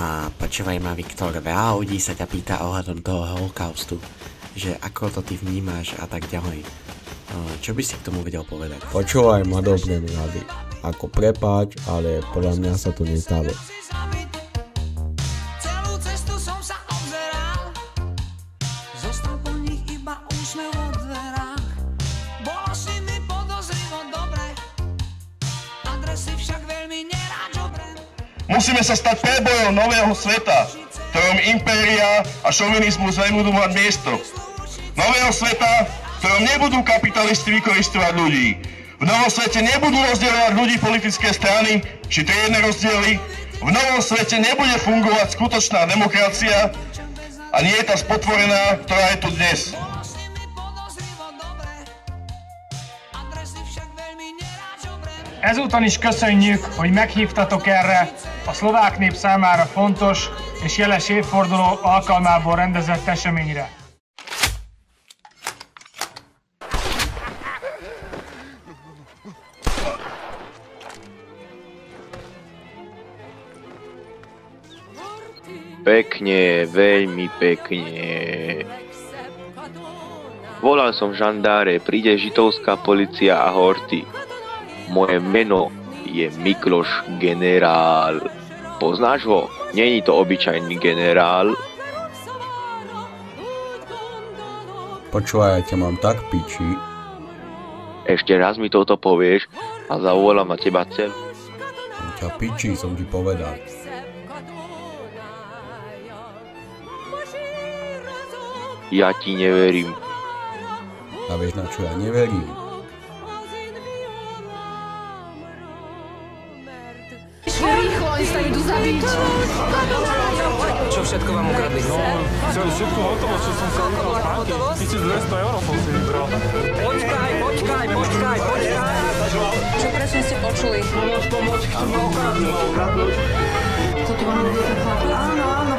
A počúvaj ma, Viktor, veľa ľudí sa ťa pýta ohľadom toho holokaustu, že ako to ty vnímáš a tak ďalej. Čo by si k tomu vedel povedať? Počúvaj ma, dobre mladý. Ako prepáč, ale podľa mňa sa to nestalo. Celú cestu som sa obzeral, zostal po nich iba úsmev vo dverách. Bolo s nimi podozrivo dobre, adresy však veľmi nerád obrem. Musíme sa stať predbojom nového sveta, v ktorom impéria a šovinizmus nebudú mať miesto. Nového sveta, v ktorom nebudú kapitalisti vykoristovať ľudí. V novom svete nebudú rozdielovať ľudí politické strany či triedne rozdiely. V novom svete nebude fungovať skutočná demokracia a nie je tá spotvorená, ktorá je tu dnes. Ezúton is köszönjük, hogy meghívtatok erre a szlovák nép számára fontos és jeles évforduló alkalmából rendezett eseményre. Pekne, veľmi pekne. Volal som žandáre, príde žitovská polícia a horty. Moje meno je Mikloš generál. Poznáš ho? Není to obyčajný generál. Počúvaj, ja ťa mám tak piči. Ešte raz mi toto povieš a zavolám na teba cel. Ťa piči, som ti povedal. Ja ti neverím. A vieš, na čo ja neverím? Rýchlo, oni sa idú zabiť. Čo všetko vám ukradli? No, všetko hotovo, čo som sa ukradol spánky. 1200 € som si vybral. Počkaj. Čo presne ste počuli? Pomoc, chcem ma ukradnúť. Co tu vám bude chlapi? Áno,